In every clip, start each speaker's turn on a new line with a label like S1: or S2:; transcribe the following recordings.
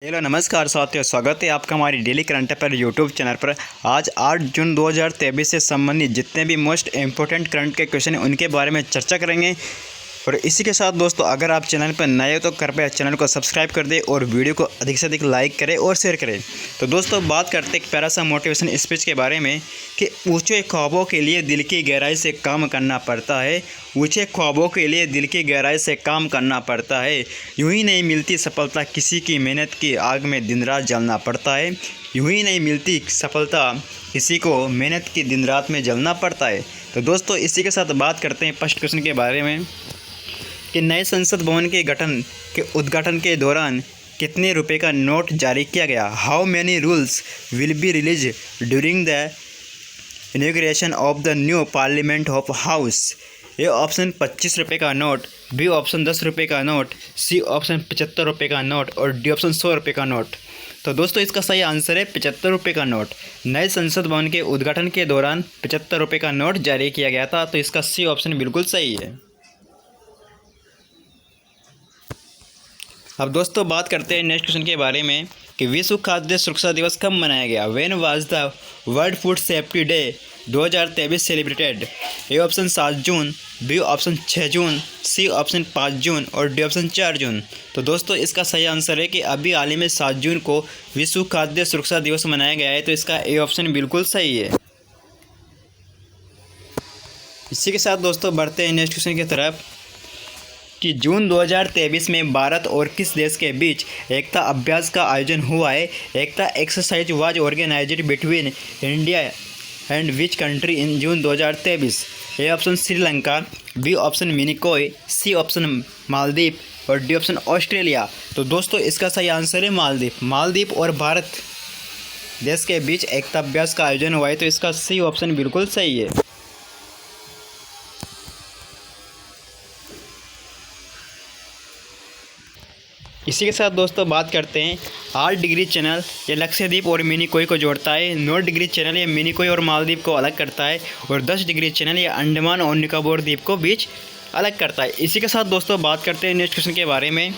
S1: Hello नमस्कार साथियों, स्वागत है आपका हमारी daily current affair YouTube channel पर। आज 8 जून 2023 से संबंधित जितने भी मोस्ट इंपॉर्टेंट करंट के क्वेश्चन हैं उनके बारे में चर्चा करेंगे। और इसी के साथ दोस्तों, अगर आप चैनल पर नए हो तो कृपया चैनल को सब्सक्राइब कर दें और वीडियो को अधिक से अधिक लाइक करें और शेयर करें। तो दोस्तों, बात करते हैं एक प्यारा सा मोटिवेशन स्पीच के बारे में कि ऊंचे ख्वाबों के लिए दिल की गहराई से काम करना पड़ता है। ऊंचे ख्वाबों के लिए दिल की गहराई से काम करना पड़ता है। यूं ही नहीं मिलती सफलता, किसी की मेहनत की आग में दिन रात जलना पड़ता है। यूं ही नहीं मिलती सफलता, किसी को मेहनत की दिन रात में जलना पड़ता है। तो दोस्तों, इसी के साथ बात करते हैं फर्स्ट क्वेश्चन के बारे में कि नए संसद भवन के उद्घाटन के दौरान कितने रुपए का नोट जारी किया गया। How many rules will be release during the inauguration of the new parliament of house. A option 25 रुपये का नोट, बी ऑप्शन 10 रुपये का नोट, सी ऑप्शन 75 रुपये का नोट और डी ऑप्शन 100 रुपये का नोट। तो दोस्तों, इसका सही आंसर है 75 रुपये का नोट। नए संसद भवन के उद्घाटन के दौरान 75 रुपये का नोट जारी किया गया था। तो इसका सी ऑप्शन बिल्कुल सही है। अब दोस्तों, बात करते हैं नेक्स्ट क्वेश्चन के बारे में कि विश्व खाद्य सुरक्षा दिवस कब मनाया गया। When was the world food safety day 2023 celebrated. A option 7 जून, बी ऑप्शन 6 जून, सी ऑप्शन 5 जून और डी ऑप्शन 4 जून। तो दोस्तों, इसका सही आंसर है कि अभी हाल ही में 7 जून को विश्व खाद्य सुरक्षा दिवस मनाया गया है। तो इसका ए ऑप्शन बिल्कुल सही है। इसी के साथ दोस्तों, बढ़ते हैं नेक्स्ट क्वेश्चन की तरफ कि जून 2023 में भारत और किस देश के बीच एकता अभ्यास का आयोजन हुआ है। Ekatha exercise was organized between India and which country in June 2023। A option Sri Lanka, B option Minicoy, C option Maldives और डी ऑप्शन ऑस्ट्रेलिया। तो दोस्तों, इसका सही आंसर है मालदीव। मालदीव और भारत देश के बीच एकता अभ्यास का आयोजन हुआ है। तो इसका सी ऑप्शन बिल्कुल सही है। इसी के साथ दोस्तों, बात करते हैं 8 डिग्री चैनल ये लक्षद्वीप और मिनिकॉय को जोड़ता है। 9 डिग्री चैनल ये मिनिकॉय और मालदीव को अलग करता है और 10 डिग्री चैनल ये अंडमान और निकोबार द्वीप को बीच अलग करता है। इसी के साथ दोस्तों, बात करते हैं नेक्स्ट क्वेश्चन के बारे में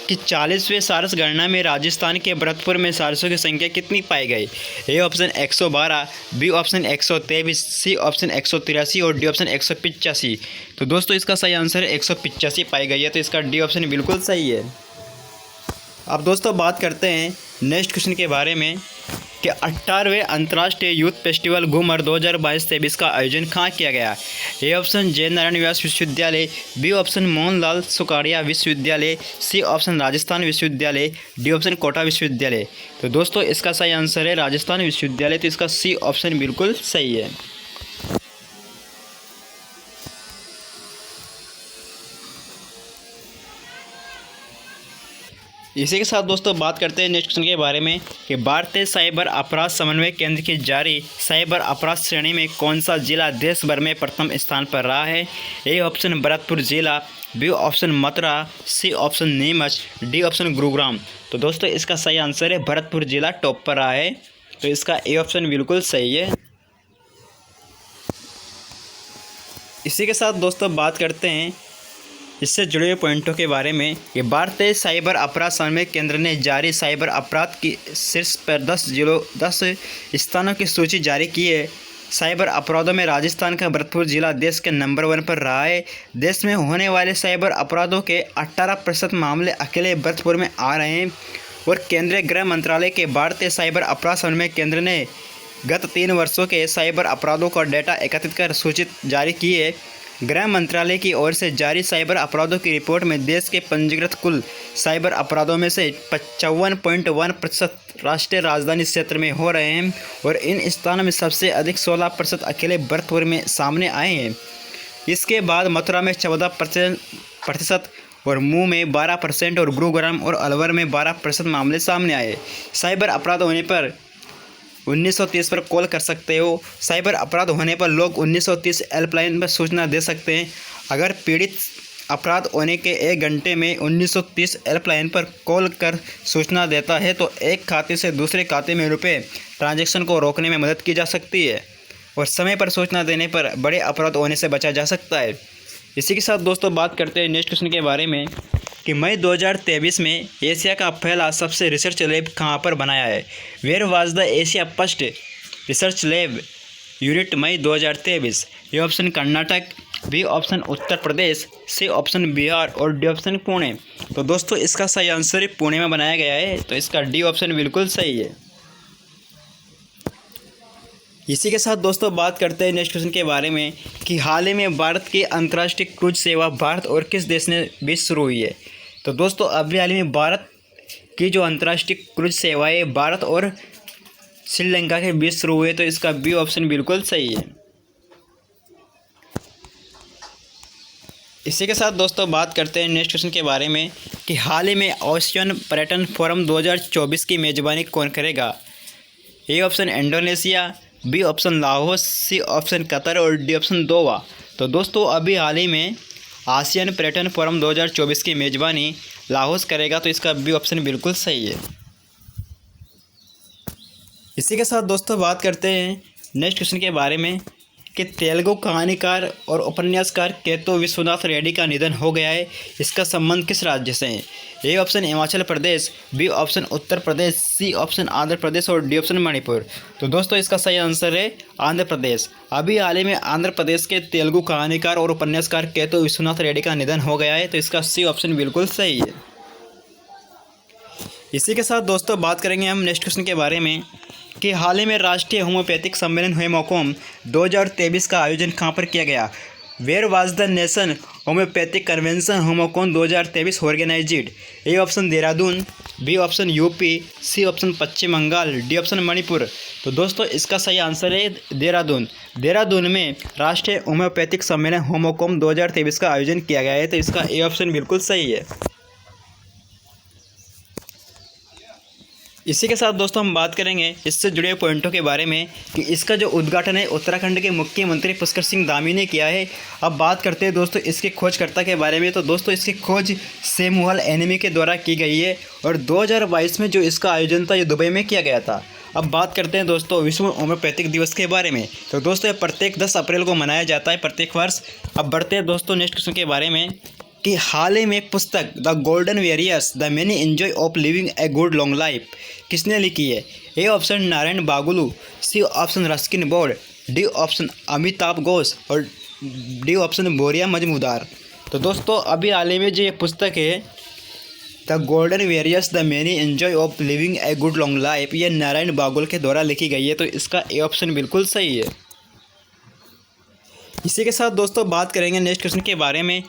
S1: कि 40वें सारस गणना में राजस्थान के भरतपुर में सारसों की संख्या कितनी पाई गई। A option 112, B option 123, C option 183 और डी ऑप्शन 185। तो दोस्तों, इसका सही आंसर है 185 पाई गई है। तो इसका डी ऑप्शन बिल्कुल सही है। अब दोस्तों, बात करते हैं नेक्स्ट क्वेश्चन के बारे में कि 18वें अंतर्राष्ट्रीय यूथ फेस्टिवल घूमर 2022-23 का आयोजन कहाँ किया गया। ए ऑप्शन जय नारायण व्यास विश्वविद्यालय, बी ऑप्शन मोहनलाल सुखाड़िया विश्वविद्यालय, सी ऑप्शन राजस्थान विश्वविद्यालय, डी ऑप्शन कोटा विश्वविद्यालय। तो दोस्तों, इसका सही आंसर है राजस्थान विश्वविद्यालय। तो इसका सी ऑप्शन बिल्कुल सही है। इसी के साथ दोस्तों, बात करते हैं नेक्स्ट क्वेश्चन के बारे में कि भारतीय साइबर अपराध समन्वय केंद्र की जारी साइबर अपराध श्रेणी में कौन सा जिला देश भर में प्रथम स्थान पर रहा है। ए ऑप्शन भरतपुर जिला, B option Mathura, C option Neemuch, D option Gurugram. तो दोस्तों, इसका सही आंसर है भरतपुर जिला टॉप पर रहा है। तो इसका ए ऑप्शन बिल्कुल सही है। इसी के साथ दोस्तों, बात करते हैं इससे जुड़े हुए पॉइंटों के बारे में कि भारतीय साइबर अपराध समन्वय केंद्र ने जारी साइबर अपराध की शीर्ष पर 10 स्थानों की सूची जारी की है। साइबर अपराधों में राजस्थान का भरतपुर जिला देश के नंबर 1 पर रहा है। देश में होने वाले साइबर अपराधों के 18% मामले अकेले भरतपुर में आ रहे हैं। और केंद्रीय गृह मंत्रालय के भारतीय साइबर अपराध समन्वय केंद्र ने गत 3 वर्षों के साइबर अपराधों का डेटा एकत्रित कर सूची जारी की है। गृह मंत्रालय की ओर से जारी साइबर अपराधों की रिपोर्ट में देश के पंजीकृत कुल साइबर अपराधों में से 55.1% राष्ट्रीय राजधानी क्षेत्र में हो रहे हैं और इन स्थानों में सबसे अधिक 16% अकेले भरतपुर में सामने आए हैं। इसके बाद मथुरा में 14% और मऊ में 12% और गुरुग्राम और अलवर में 12% मामले सामने आए। साइबर अपराध होने पर 1930 पर कॉल कर सकते हो। साइबर अपराध होने पर लोग 1930 हेल्पलाइन पर सूचना दे सकते हैं। अगर पीड़ित अपराध होने के 1 घंटे में 1930 हेल्पलाइन पर कॉल कर सूचना देता है तो एक खाते से दूसरे खाते में रुपए ट्रांजैक्शन को रोकने में मदद की जा सकती है और समय पर सूचना देने पर बड़े अपराध होने से बचा जा सकता है। इसी के साथ दोस्तों, बात करते हैं नेक्स्ट क्वेश्चन के बारे में कि मई 2023 में एशिया का पहला सबसे रिसर्च लैब कहाँ पर बनाया है। Where was the Asia first research lab unit May 2023। A option Karnataka, B option Uttar Pradesh, C option Bihar और डी ऑप्शन पुणे। तो दोस्तों इसका सही आंसर पुणे में बनाया गया है, तो इसका डी ऑप्शन बिल्कुल सही है। इसी के साथ दोस्तों बात करते हैं नेक्स्ट क्वेश्चन के बारे में कि हाल ही में भारत की अंतर्राष्ट्रीय क्रूज सेवा भारत और किस देश ने बीच शुरू हुई है। तो दोस्तों अभी हाल ही में भारत की जो अंतर्राष्ट्रीय क्रूज सेवा है भारत और श्रीलंका के बीच शुरू हुए, तो इसका बी ऑप्शन बिल्कुल सही है। इसी के साथ दोस्तों बात करते हैं नेक्स्ट क्वेश्चन के बारे में कि हाल ही में ओशियन पर्यटन फोरम 2024 की मेजबानी कौन करेगा। A option Indonesia, B option Laos, C option Qatar और डी ऑप्शन गोवा। तो दोस्तों अभी हाल ही में आसियान पर्यटन फोरम 2024 की मेजबानी लाओस करेगा, तो इसका बी ऑप्शन बिल्कुल सही है। इसी के साथ दोस्तों बात करते हैं नेक्स्ट क्वेश्चन के बारे में कि तेलुगु कहानीकार और उपन्यासकार केतो विश्वनाथ रेड्डी का निधन हो गया है। इसका संबंध किस राज्य से है। A option Himachal Pradesh, B option Uttar Pradesh, C option Andhra Pradesh और डी ऑप्शन मणिपुर। तो दोस्तों इसका सही आंसर है आंध्र प्रदेश। अभी हाल ही में आंध्र प्रदेश के तेलुगु कहानीकार और उपन्यासकार केतो विश्वनाथ रेड्डी का निधन हो गया है, तो इसका सी ऑप्शन बिल्कुल सही है। इसी के साथ दोस्तों बात करेंगे हम नेक्स्ट क्वेश्चन के बारे में कि हाल ही में राष्ट्रीय होम्योपैथिक सम्मेलन हेमोकॉम 2023 का आयोजन कहाँ पर किया गया। Where was the nation homeopathic convention Homocon 2023 organized. A option Dehradun, B option UP, C option Paschim Bengal, D option Manipur. तो दोस्तों इसका सही आंसर है देहरादून। देहरादून में राष्ट्रीय होम्योपैथिक सम्मेलन होमोकॉम 2023 का आयोजन किया गया है, तो इसका ए ऑप्शन बिल्कुल सही है। इसी के साथ दोस्तों हम बात करेंगे इससे जुड़े पॉइंटों के बारे में कि इसका जो उद्घाटन है उत्तराखंड के मुख्यमंत्री पुष्कर सिंह धामी ने किया है। अब बात करते हैं दोस्तों इसके खोजकर्ता के बारे में। तो दोस्तों इसकी खोज सैमुअल एनिमी के द्वारा की गई है और 2022 में जो इसका आयोजन था ये दुबई में किया गया था। अब बात करते हैं दोस्तों विश्व होम्योपैथिक दिवस के बारे में। तो दोस्तों प्रत्येक 10 अप्रैल को मनाया जाता है प्रत्येक वर्ष। अब बढ़ते हैं दोस्तों नेक्स्ट क्वेश्चन के बारे में कि हाल ही में पुस्तक the golden various the many enjoy of living a good long life किसने लिखी है। ए ऑप्शन नारायण बागुलू, C option Ruskin Bond, D option Amitabh Ghosh और डी ऑप्शन बोरिया मजमूदार। तो दोस्तों अभी हाल ही में जो ये पुस्तक है the golden various the many enjoy of living a good long life, ये नारायण बागुल के द्वारा लिखी गई है, तो इसका ए ऑप्शन बिल्कुल सही है। इसी के साथ दोस्तों बात करेंगे नेक्स्ट क्वेश्चन के बारे में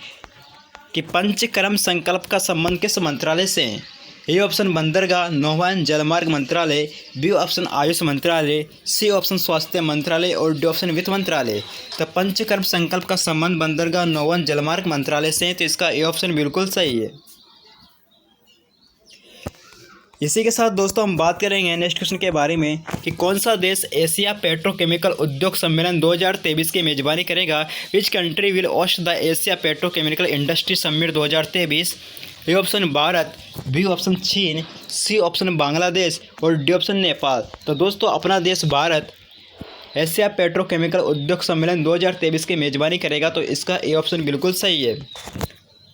S1: कि पंचकर्म संकल्प का संबंध किस मंत्रालय से है। ए ऑप्शन बंदरगाह नौवहन जलमार्ग मंत्रालय, बी ऑप्शन आयुष मंत्रालय, सी ऑप्शन स्वास्थ्य मंत्रालय और डी ऑप्शन वित्त मंत्रालय। तो पंचकर्म संकल्प का संबंध बंदरगाह नौवहन जलमार्ग मंत्रालय से है, तो इसका ए ऑप्शन बिल्कुल सही है। इसी के साथ दोस्तों हम बात करेंगे नेक्स्ट क्वेश्चन के बारे में कि कौन सा देश एशिया पेट्रोकेमिकल उद्योग सम्मेलन 2023 की मेजबानी करेगा। Which country will host the Asia petrochemical industry summit 2023। A option Bharat, B option चीन, सी ऑप्शन बांग्लादेश और डी ऑप्शन नेपाल। तो दोस्तों अपना देश भारत एशिया पेट्रोकेमिकल उद्योग सम्मेलन 2023 की मेजबानी करेगा, तो इसका ए ऑप्शन बिल्कुल सही है।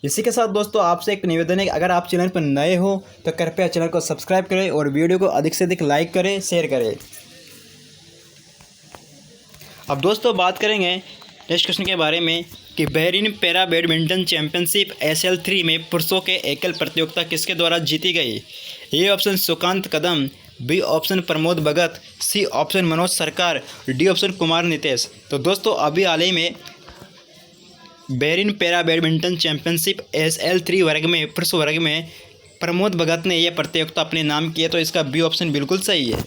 S1: इसी के साथ दोस्तों आपसे एक निवेदन है कि अगर आप चैनल पर नए हो तो कृपया चैनल को सब्सक्राइब करें और वीडियो को अधिक से अधिक लाइक करें, शेयर करें। अब दोस्तों बात करेंगे नेक्स्ट क्वेश्चन के बारे में कि Bahrain para badminton championship SL3 में पुरुषों के एकल प्रतियोगिता किसके द्वारा जीती गई। A option Sukant Kadam, B option Pramod Bhagat, C option Manoj Sarkar, D option Kumar Nitesh. तो दोस्तों अभी हाल ही में Bahrain para badminton championship SL3 वर्ग में पुरुष वर्ग में प्रमोद भगत ने यह प्रतियोगिता अपने नाम की है, तो इसका बी ऑप्शन बिल्कुल सही है।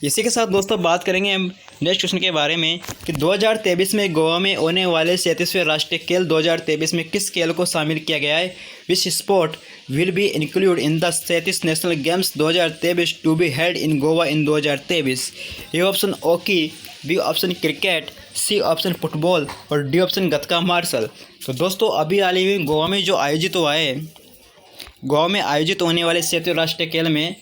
S1: इसी के साथ दोस्तों बात करेंगे हम नेक्स्ट क्वेश्चन के बारे में कि 2023 में गोवा में होने वाले 37वें राष्ट्रीय खेल 2023 में किस खेल को शामिल किया गया है। Which sport will be include in the 37 national games 2023 to be held in Goa in 2023। A option hockey, B option cricket, C option football और डी ऑप्शन गतका मार्शल। तो दोस्तों अभी हाल ही में गोवा में जो आयोजित हुआ है, गोवा में आयोजित होने वाले 37वें राष्ट्रीय खेल में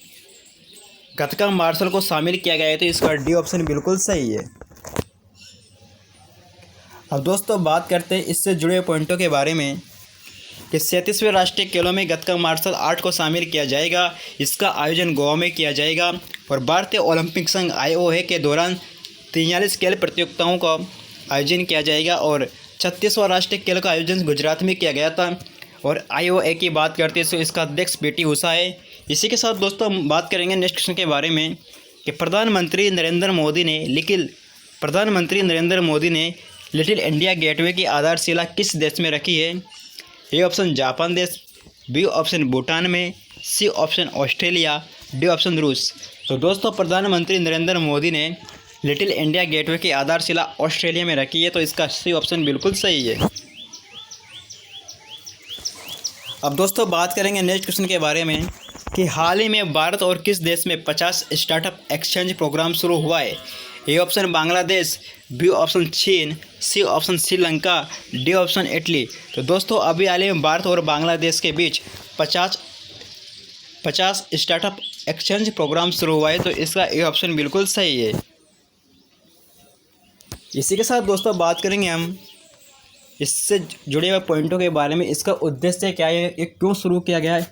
S1: गतका मार्शल को शामिल किया गया है, तो इसका डी ऑप्शन बिल्कुल सही है। अब दोस्तों बात करते हैं इससे जुड़े हुए पॉइंटों के बारे में कि 37वें राष्ट्रीय खेलों में गतका मार्शल आर्ट को शामिल किया जाएगा। इसका आयोजन गोवा में किया जाएगा और भारतीय ओलंपिक संघ IOA के दौरान 43 खेल प्रतियोगिताओं का आयोजन किया जाएगा और 36वां राष्ट्रीय खेल का आयोजन गुजरात में किया गया था। और IOA की बात करते हैं तो इसका अध्यक्ष PT उषा है। इसी के साथ दोस्तों हम बात करेंगे नेक्स्ट क्वेश्चन के बारे में कि प्रधानमंत्री नरेंद्र मोदी ने लिटिल इंडिया गेटवे की आधारशिला किस देश में रखी है? ए ऑप्शन जापान देश, बी ऑप्शन भूटान में, C option Australia, D option रूस। तो दोस्तों प्रधानमंत्री नरेंद्र मोदी ने लिटिल इंडिया गेटवे की आधारशिला ऑस्ट्रेलिया में रखी है, तो इसका सी ऑप्शन बिल्कुल सही है। अब दोस्तों बात करेंगे नेक्स्ट क्वेश्चन के बारे में कि हाल ही में भारत और किस देश में 50 स्टार्टअप एक्सचेंज प्रोग्राम शुरू हुआ है? A option Bangladesh, B option चीन, C option Sri Lanka, D option Italy. तो दोस्तों अभी हाल ही में भारत और बांग्लादेश के बीच 50 स्टार्टअप एक्सचेंज प्रोग्राम शुरू हुआ है, तो इसका ए ऑप्शन बिल्कुल सही है। इसी के साथ दोस्तों बात करेंगे हम इससे जुड़े हुए पॉइंटों के बारे में। इसका उद्देश्य क्या है, ये क्यों शुरू किया गया है?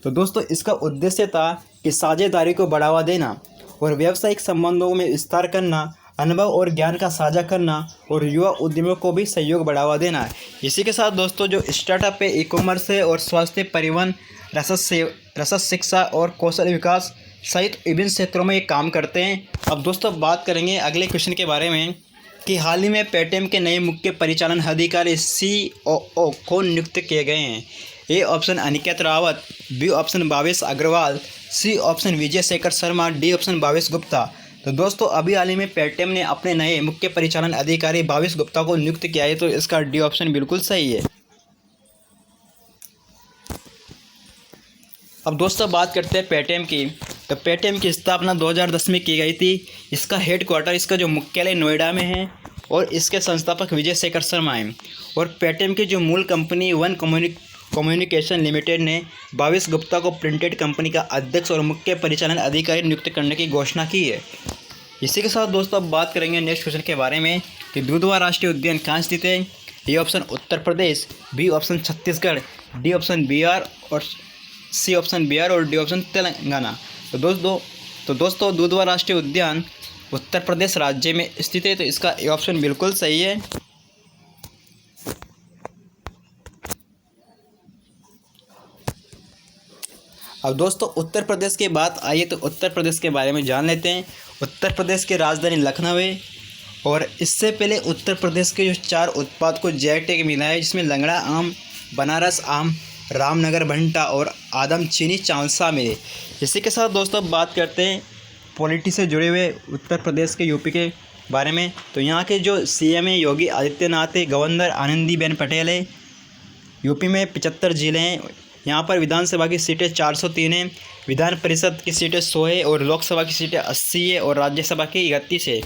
S1: तो दोस्तों इसका उद्देश्य था कि साझेदारी को बढ़ावा देना और व्यावसायिक संबंधों में विस्तार करना, अनुभव और ज्ञान का साझा करना और युवा उद्यमियों को भी सहयोग बढ़ावा देना। इसी के साथ दोस्तों जो स्टार्टअप है ई-कॉमर्स है और स्वास्थ्य, परिवहन, रसद शिक्षा और कौशल विकास सहित विभिन्न क्षेत्रों में ये काम करते हैं। अब दोस्तों बात करेंगे अगले क्वेश्चन के बारे में कि हाल ही में पेटीएम के नए मुख्य परिचालन अधिकारी COO को नियुक्त किए गए हैं। A option Aniket Rawat, B option Bhavesh Aggarwal, C option Vijay Shekhar Sharma, D option Bhavesh Gupta. तो दोस्तों अभी हाल ही में पेटीएम ने अपने नए मुख्य परिचालन अधिकारी भावेश गुप्ता को नियुक्त किया है, तो इसका डी ऑप्शन बिल्कुल सही है। अब दोस्तों बात करते हैं पेटीएम की। तो पेटीएम की स्थापना 2010 में की गई थी। इसका हेडक्वार्टर, इसका जो मुख्यालय नोएडा में है और इसके संस्थापक विजय शेखर शर्मा हैं। और पेटीएम की जो मूल कंपनी वन कम्युनिकेशन लिमिटेड ने भावेश गुप्ता को प्रिंटेड कंपनी का अध्यक्ष और मुख्य परिचालन अधिकारी नियुक्त करने की घोषणा की है। इसी के साथ दोस्तों अब बात करेंगे नेक्स्ट क्वेश्चन के बारे में कि दुधवा राष्ट्रीय उद्यान कहाँ स्थित है? A option Uttar Pradesh, B option Chhattisgarh, D option Bihar और सी ऑप्शन बिहार और डी ऑप्शन तेलंगाना। तो दोस्तों दुधवा राष्ट्रीय उद्यान उत्तर प्रदेश राज्य में स्थित है, तो इसका ए ऑप्शन बिल्कुल सही है। अब दोस्तों उत्तर प्रदेश की बात आइए तो उत्तर प्रदेश के बारे में जान लेते हैं। उत्तर प्रदेश की राजधानी लखनऊ है और इससे पहले उत्तर प्रदेश के जो 4 उत्पाद को GI टैग मिला है, जिसमें लंगड़ा आम, बनारस आम, रामनगर भंटा और आदम चीनी चावल शामिल है। इसी के साथ दोस्तों बात करते हैं पॉलिटी से जुड़े हुए उत्तर प्रदेश के यूपी के बारे में। तो यहाँ के जो CM है योगी आदित्यनाथ है, गवर्नर आनंदीबेन पटेल है। यूपी में 75 जिले हैं। यहाँ पर विधानसभा की सीटें 403 हैं, विधान परिषद की सीटें 100 है और लोकसभा की सीटें 80 है और राज्यसभा की 31 है।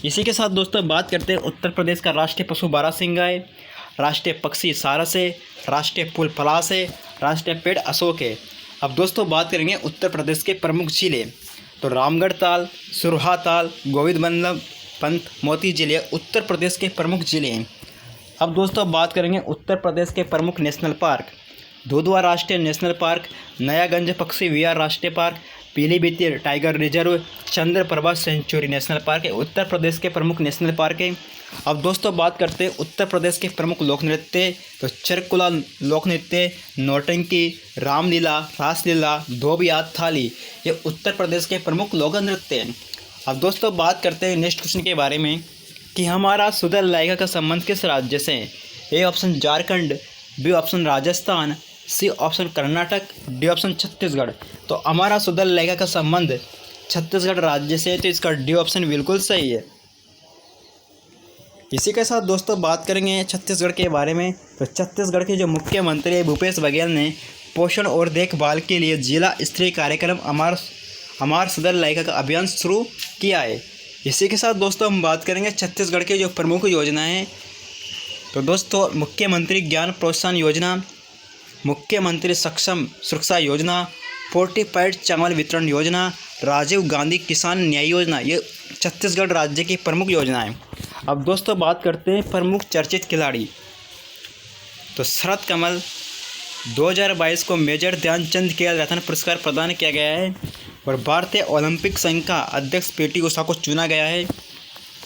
S1: इसी के साथ दोस्तों बात करते हैं उत्तर प्रदेश का राष्ट्रीय पशु बारहसिंगा है, राष्ट्रीय पक्षी सारस है, राष्ट्रीय फूल पलाश है, राष्ट्रीय पेड़ अशोक है। अब दोस्तों बात करेंगे उत्तर प्रदेश के प्रमुख जिले। तो रामगढ़ ताल, सुरहा ताल, गोविंद बल्लभ पंत, मोती जिले उत्तर प्रदेश के प्रमुख जिले हैं। अब दोस्तों बात करेंगे उत्तर प्रदेश के प्रमुख नेशनल पार्क। दुधवा राष्ट्रीय नेशनल पार्क, नयागंज पक्षी विहार राष्ट्रीय park, Pilibhit tiger reserve, Chandraprabha century national park है उत्तर प्रदेश के प्रमुख नेशनल पार्क है। अब दोस्तों बात करते हैं उत्तर प्रदेश के प्रमुख लोक नृत्य। तो चरकुला लोक नृत्य, नौटंकी, रामलीला, रासलीला, धोबिया, थाली, ये उत्तर प्रदेश के प्रमुख लोक नृत्य हैं। अब दोस्तों बात करते हैं नेक्स्ट क्वेश्चन के बारे में कि हमारा सुधर लाइका का संबंध किस राज्य से है? A option Jharkhand, B option Rajasthan, C option Karnataka, D option Chhattisgarh. तो हमारा सुधर लाइका का संबंध छत्तीसगढ़ राज्य से है, तो इसका डी ऑप्शन बिल्कुल सही है। इसी के साथ दोस्तों बात करेंगे छत्तीसगढ़ के बारे में। तो छत्तीसगढ़ के जो मुख्यमंत्री भूपेश बघेल ने पोषण और देखभाल के लिए जिला स्तरीय कार्यक्रम हमार सुधर लाइका का अभियान शुरू किया है। इसी के साथ दोस्तों हम बात करेंगे छत्तीसगढ़ के जो प्रमुख योजनाएं हैं। तो दोस्तों मुख्यमंत्री ज्ञान प्रोत्साहन योजना, मुख्यमंत्री सक्षम सुरक्षा योजना, फोर्टिफाइड चावल वितरण योजना, राजीव गांधी किसान न्याय योजना, ये छत्तीसगढ़ राज्य की प्रमुख योजनाएं। अब दोस्तों बात करते हैं प्रमुख चर्चित खिलाड़ी। तो शरद कमल 2022 को मेजर ध्यानचंद खेल रत्न पुरस्कार प्रदान किया गया है और भारतीय ओलंपिक संघ का अध्यक्ष पीटी उषा को चुना गया है।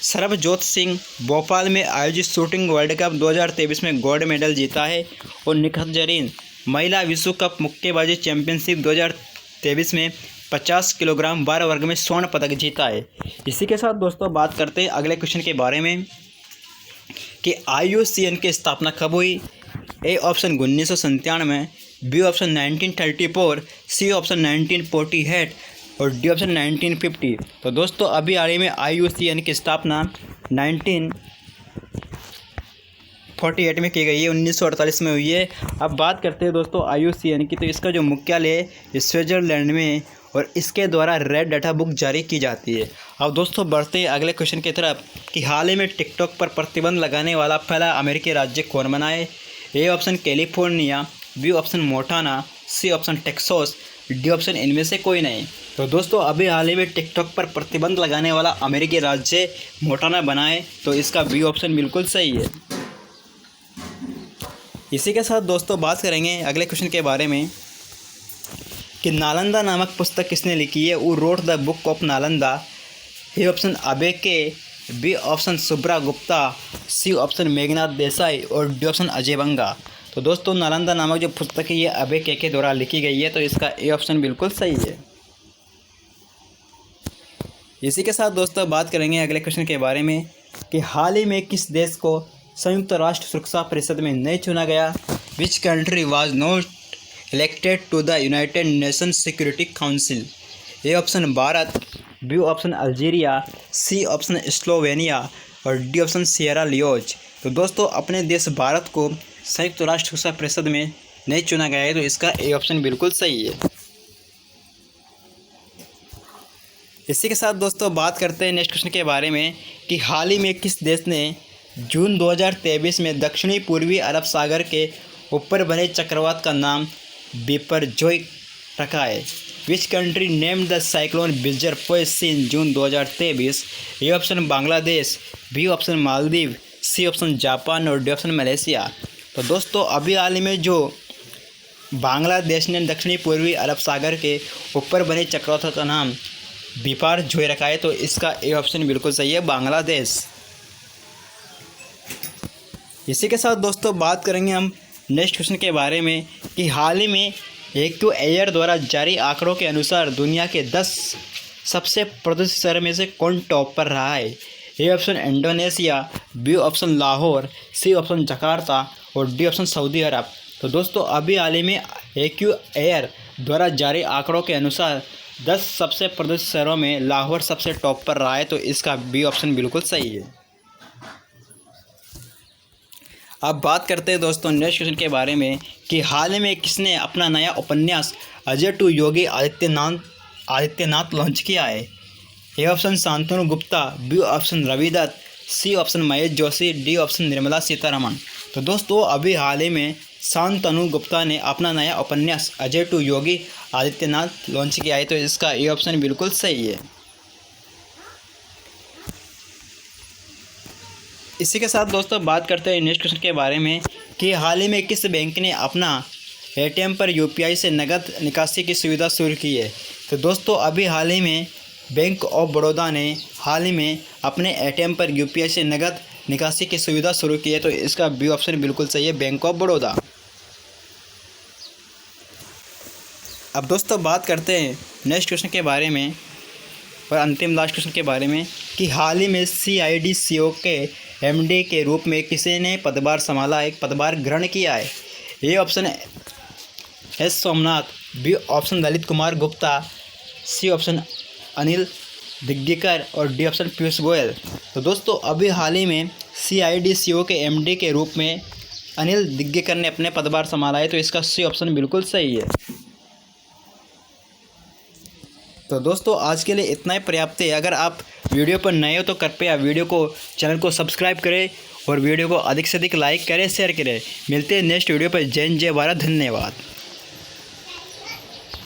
S1: सरबजोत सिंह भोपाल में आयोजित शूटिंग वर्ल्ड कप 2023 में गोल्ड मेडल जीता है और निखत जरीन महिला विश्व कप मुक्केबाजी चैंपियनशिप 2023 में 50 किलोग्राम भार वर्ग में स्वर्ण पदक जीता है। इसी के साथ दोस्तों बात करते हैं अगले क्वेश्चन के बारे में कि IUCN की स्थापना कब हुई। A option 1997, B option 1934, C option 1948 और डी ऑप्शन 1950। तो दोस्तों अभी हाल ही में IUCN की स्थापना 1948 में की गई है, 1948 में हुई है। अब बात करते हैं दोस्तों IUCN की। तो इसका जो मुख्यालय है स्विट्जरलैंड में और इसके द्वारा रेड डाटा बुक जारी की जाती है। अब दोस्तों बढ़ते हैं अगले क्वेश्चन की तरफ कि हाल ही में टिकटॉक पर प्रतिबंध लगाने वाला पहला अमेरिकी राज्य कौन बना है। A option California, B option Montana, C option Texas, D option इनमें से कोई नहीं। तो दोस्तों अभी हाल ही में टिकटॉक पर प्रतिबंध लगाने वाला अमेरिकी राज्य मोटाना बना है, तो इसका बी ऑप्शन बिल्कुल सही है। इसी के साथ दोस्तों बात करेंगे अगले क्वेश्चन के बारे में कि नालंदा नामक पुस्तक किसने लिखी है। Who wrote the book of Nalanda. A option Abhay K, B option Subra Gupta, C option Meghnad Desai और डी ऑप्शन अजय बंगा। तो दोस्तों नालंदा नामक जो पुस्तक है ये अबे के द्वारा लिखी गई है, तो इसका ए ऑप्शन बिल्कुल सही है। इसी के साथ दोस्तों बात करेंगे अगले क्वेश्चन के बारे में कि हाल ही में किस देश को संयुक्त राष्ट्र सुरक्षा परिषद में नहीं चुना गया। Which country was not elected to the United Nation Security Council. A option Bharat, B option Algeria, C option Slovenia और डी ऑप्शन सियरा लियोज। तो दोस्तों अपने देश भारत को संयुक्त राष्ट्र सुरक्षा परिषद में नहीं चुना गया है, तो इसका ए ऑप्शन बिल्कुल सही है। इसी के साथ दोस्तों बात करते हैं नेक्स्ट क्वेश्चन के बारे में कि हाल ही में किस देश ने जून 2023 में दक्षिणी पूर्वी अरब सागर के ऊपर बने चक्रवात का नाम बिपरजॉय रखा है। Which country named the cyclone Biparjoy in June 2023। A option Bangladesh, B option Maldives, C option Japan और डी ऑप्शन मलेशिया। तो दोस्तों अभी हाल ही में जो बांग्लादेश ने दक्षिणी पूर्वी अरब सागर के ऊपर बने चक्रवात का नाम बिपरजॉय रखा है, तो इसका ए ऑप्शन बिल्कुल सही है, बांग्लादेश। इसी के साथ दोस्तों बात करेंगे हम नेक्स्ट क्वेश्चन के बारे में कि हाल ही में AQAir द्वारा जारी आंकड़ों के अनुसार दुनिया के 10 सबसे प्रदूषित शहर में से कौन टॉप पर रहा है। A option Indonesia, B option Lahore, C option Jakarta और डी ऑप्शन सऊदी अरब। तो दोस्तों अभी हाल ही में AQAir द्वारा जारी आंकड़ों के अनुसार 10 सबसे प्रदूषित शहरों में लाहौर सबसे टॉप पर रहा है, तो इसका बी ऑप्शन बिल्कुल सही है। अब बात करते हैं दोस्तों नेक्स्ट क्वेश्चन के बारे में कि हाल ही में किसने अपना नया उपन्यास अजय टू योगी आदित्यनाथ लॉन्च किया है। A option Shantanu Gupta, B option Ravi Dutt, C option Mahesh Joshi, D option Nirmala Sitharaman. तो दोस्तों अभी हाल ही में शांतनु गुप्ता ने अपना नया उपन्यास अजय टू योगी आदित्यनाथ लॉन्च किया है, तो इसका ए ऑप्शन बिल्कुल सही है। इसी के साथ दोस्तों बात करते हैं नेक्स्ट क्वेश्चन के बारे में कि हाल ही में किस बैंक ने अपना ATM पर UPI से नकद निकासी की सुविधा शुरू की है। तो दोस्तों अभी हाल ही में बैंक ऑफ बड़ौदा ने हाल ही में अपने ATM पर UPI से नकद निकासी की सुविधा शुरू की है, तो इसका बी ऑप्शन बिल्कुल सही है, बैंक ऑफ बड़ौदा। अब दोस्तों बात करते हैं नेक्स्ट क्वेश्चन के बारे में और अंतिम लास्ट क्वेश्चन के बारे में कि हाल ही में CIDCO के MD के रूप में किसी ने पदभार संभाला, एक पदभार ग्रहण किया है। A option S Somnath, B option Lalit Kumar Gupta, C option Anil Diggikar और डी ऑप्शन पीयूष गोयल। तो दोस्तों अभी हाल ही में CIDCO के MD के रूप में अनिल दिग्गीकर ने अपने पदभार संभाला है, तो इसका सी ऑप्शन बिल्कुल सही है। तो दोस्तों आज के लिए इतना ही पर्याप्त है। अगर आप वीडियो पर नए हो तो कृपया चैनल को सब्सक्राइब करें और वीडियो को अधिक से अधिक लाइक करें, शेयर करें। मिलते हैं नेक्स्ट वीडियो पर। जय हिंद, जय भारत, धन्यवाद।